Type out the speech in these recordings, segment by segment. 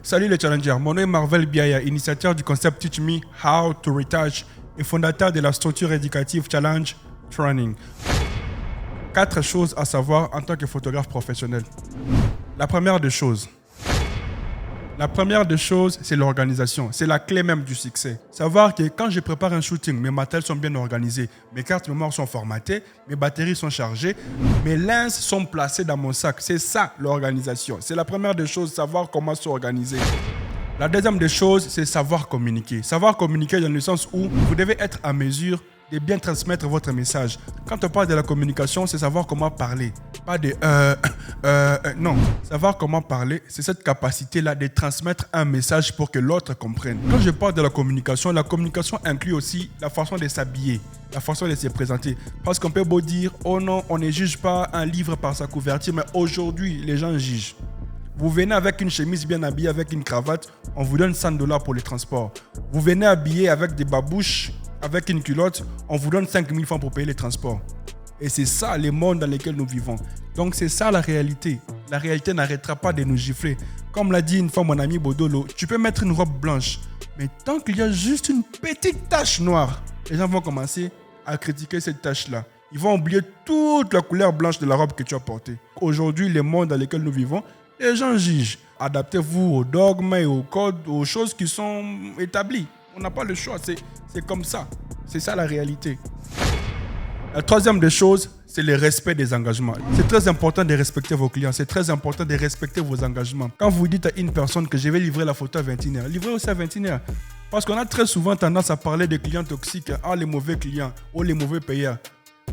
Salut les challengers, mon nom est Marvel Biaya, initiateur du concept Teach Me How to Retouch et fondateur de la structure éducative Challenge Training. 4 choses à savoir en tant que photographe professionnel. La première des choses, c'est l'organisation. C'est la clé même du succès. Savoir que quand je prépare un shooting, mes matériels sont bien organisés, mes cartes mémoire sont formatées, mes batteries sont chargées, mes lenses sont placées dans mon sac. C'est ça l'organisation. C'est la première des choses, savoir comment s'organiser. La deuxième des choses, c'est savoir communiquer. Savoir communiquer dans le sens où vous devez être à mesure de bien transmettre votre message. Quand on parle de la communication, c'est savoir comment parler. Pas de non. Savoir comment parler, c'est cette capacité-là de transmettre un message pour que l'autre comprenne. Quand je parle de la communication inclut aussi la façon de s'habiller, la façon de se présenter. Parce qu'on peut beau dire, oh non, on ne juge pas un livre par sa couverture, mais aujourd'hui, les gens jugent. Vous venez avec une chemise bien habillée, avec une cravate, on vous donne $100 pour les transports. Vous venez habillé avec des babouches, avec une culotte, on vous donne 5 000 francs pour payer les transports. Et c'est ça le monde dans lequel nous vivons. Donc c'est ça la réalité. La réalité n'arrêtera pas de nous gifler. Comme l'a dit une fois mon ami Bodolo, tu peux mettre une robe blanche, mais tant qu'il y a juste une petite tache noire, les gens vont commencer à critiquer cette tache-là. Ils vont oublier toute la couleur blanche de la robe que tu as portée. Aujourd'hui, le monde dans lequel nous vivons, les gens jugent. Adaptez-vous aux dogmes et aux codes, aux choses qui sont établies. On n'a pas le choix, c'est comme ça. C'est ça la réalité. La troisième des choses, c'est le respect des engagements. C'est très important de respecter vos clients. C'est très important de respecter vos engagements. Quand vous dites à une personne que je vais livrer la photo à 21h, livrez aussi à 21h. Parce qu'on a très souvent tendance à parler des clients toxiques, les mauvais clients ou les mauvais payeurs.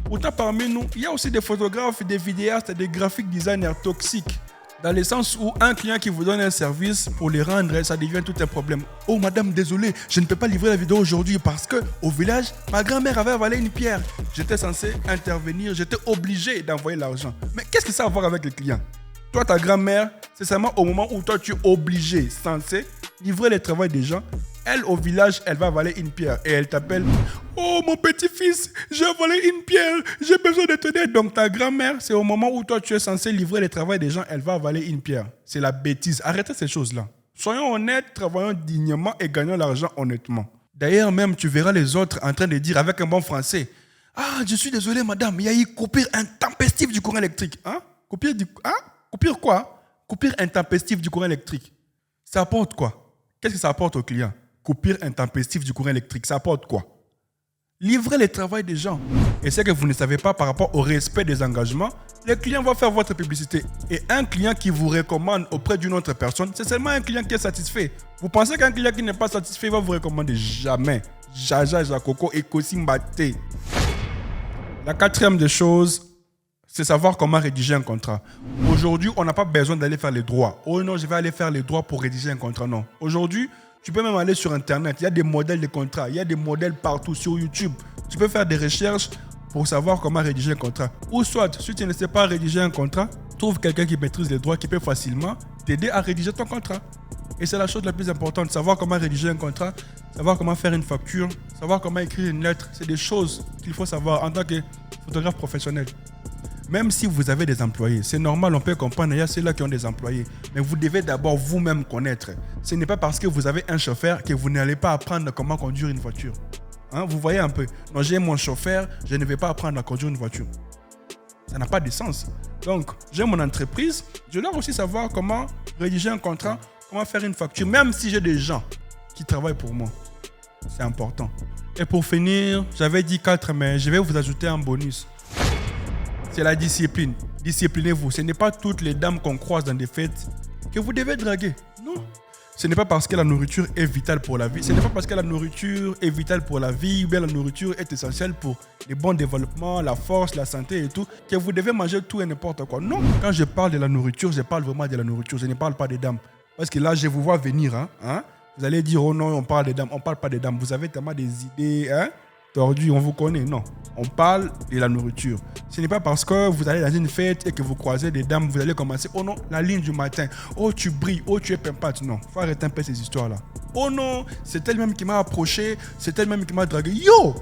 Pourtant, parmi nous, il y a aussi des photographes, des vidéastes, des graphic designers toxiques. Dans le sens où un client qui vous donne un service, pour les rendre, ça devient tout un problème. Oh madame, désolé, je ne peux pas livrer la vidéo aujourd'hui parce que au village, ma grand-mère avait avalé une pierre. J'étais censé intervenir, j'étais obligé d'envoyer l'argent. Mais qu'est-ce que ça a à voir avec le client? Toi, ta grand-mère, c'est seulement au moment où toi tu es obligé, censé livrer le travail des gens. Elle, au village, elle va avaler une pierre et elle t'appelle. Oh, mon petit-fils, j'ai avalé une pierre, j'ai besoin de t'aider. Donc, ta grand-mère, c'est au moment où toi, tu es censé livrer le travail des gens, elle va avaler une pierre. C'est la bêtise. Arrêtez ces choses-là. Soyons honnêtes, travaillons dignement et gagnons l'argent honnêtement. D'ailleurs, même, tu verras les autres en train de dire avec un bon français, je suis désolé, madame, il y a eu coupure intempestive du courant électrique. Coupure quoi? Coupure intempestive du courant électrique. Ça apporte quoi? Qu'est-ce que ça apporte aux clients? Coupure intempestive du courant électrique, ça apporte quoi? Livrez le travail des gens. Et ce que vous ne savez pas par rapport au respect des engagements, les clients vont faire votre publicité. Et un client qui vous recommande auprès d'une autre personne, c'est seulement un client qui est satisfait. Vous pensez qu'un client qui n'est pas satisfait va vous recommander? Jamais. Jaja, Jakoko et Kosimbate. La quatrième des choses, c'est savoir comment rédiger un contrat. Aujourd'hui, on n'a pas besoin d'aller faire les droits. Oh non, je vais aller faire les droits pour rédiger un contrat. Non. Aujourd'hui, tu peux même aller sur Internet. Il y a des modèles de contrats. Il y a des modèles partout sur YouTube. Tu peux faire des recherches pour savoir comment rédiger un contrat. Ou soit, si tu ne sais pas rédiger un contrat, trouve quelqu'un qui maîtrise les droits, qui peut facilement t'aider à rédiger ton contrat. Et c'est la chose la plus importante. Savoir comment rédiger un contrat, savoir comment faire une facture, savoir comment écrire une lettre. C'est des choses qu'il faut savoir en tant que photographe professionnel. Même si vous avez des employés, c'est normal, on peut comprendre, il y a ceux-là qui ont des employés. Mais vous devez d'abord vous-même connaître. Ce n'est pas parce que vous avez un chauffeur que vous n'allez pas apprendre comment conduire une voiture. Vous voyez un peu. Non, j'ai mon chauffeur, je ne vais pas apprendre à conduire une voiture. Ça n'a pas de sens. Donc, j'ai mon entreprise, je dois aussi savoir comment rédiger un contrat, comment faire une facture, même si j'ai des gens qui travaillent pour moi. C'est important. Et pour finir, j'avais dit 4, mais je vais vous ajouter un bonus. C'est la discipline. Disciplinez-vous. Ce n'est pas toutes les dames qu'on croise dans des fêtes que vous devez draguer. Non. Ce n'est pas parce que la nourriture est vitale pour la vie. Ce n'est pas parce que la nourriture est vitale pour la vie ou bien la nourriture est essentielle pour le bon développement, la force, la santé et tout, que vous devez manger tout et n'importe quoi. Non. Quand je parle de la nourriture, je parle vraiment de la nourriture. Je ne parle pas des dames. Parce que là, je vous vois venir. Vous allez dire, oh non, on parle des dames. On ne parle pas des dames. Vous avez tellement des idées, tordues, on vous connaît. Non. On parle de la nourriture. Ce n'est pas parce que vous allez dans une fête et que vous croisez des dames, vous allez commencer, oh non, la ligne du matin, oh tu brilles, oh tu es pimpante. Non, il faut arrêter un peu ces histoires-là. Oh non, c'est elle-même qui m'a approché, c'est elle-même qui m'a dragué. Yo,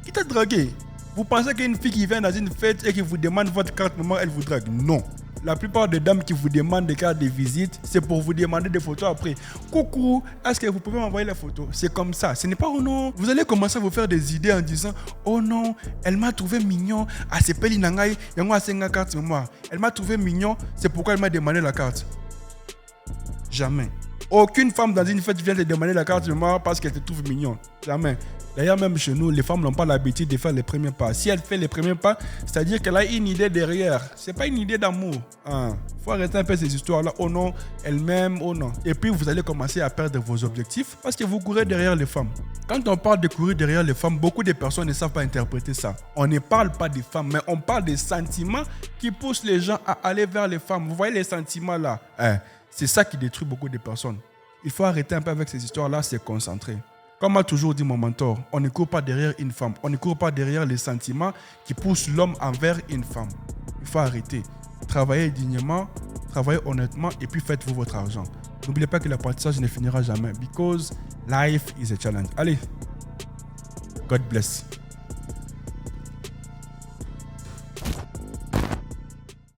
qui t'a dragué? Vous pensez qu'une fille qui vient dans une fête et qui vous demande votre carte maman, elle vous drague? Non. La plupart des dames qui vous demandent des cartes de visite, c'est pour vous demander des photos après. Coucou, est-ce que vous pouvez m'envoyer les photos? C'est comme ça. Ce n'est pas oh non. Vous allez commencer à vous faire des idées en disant oh non, elle m'a trouvé mignon. Ah, c'est Peli Nangai, carte moi. Elle m'a trouvé mignon, c'est pourquoi elle m'a demandé la carte. Jamais. Aucune femme dans une fête vient te demander la carte de mémoire parce qu'elle te trouve mignon. Jamais. D'ailleurs, même chez nous, les femmes n'ont pas l'habitude de faire les premiers pas. Si elle fait les premiers pas, c'est-à-dire qu'elle a une idée derrière. C'est pas une idée d'amour. Faut arrêter un peu ces histoires-là. Oh non, elle m'aime, oh non. Et puis, vous allez commencer à perdre vos objectifs parce que vous courez derrière les femmes. Quand on parle de courir derrière les femmes, beaucoup de personnes ne savent pas interpréter ça. On ne parle pas des femmes, mais on parle des sentiments qui poussent les gens à aller vers les femmes. Vous voyez les sentiments là? C'est ça qui détruit beaucoup de personnes. Il faut arrêter un peu avec ces histoires-là, se concentrer. Comme m'a toujours dit mon mentor, on ne court pas derrière une femme. On ne court pas derrière les sentiments qui poussent l'homme envers une femme. Il faut arrêter. Travaillez dignement, travaillez honnêtement et puis faites-vous votre argent. N'oubliez pas que l'apprentissage ne finira jamais because life is a challenge. Allez, God bless.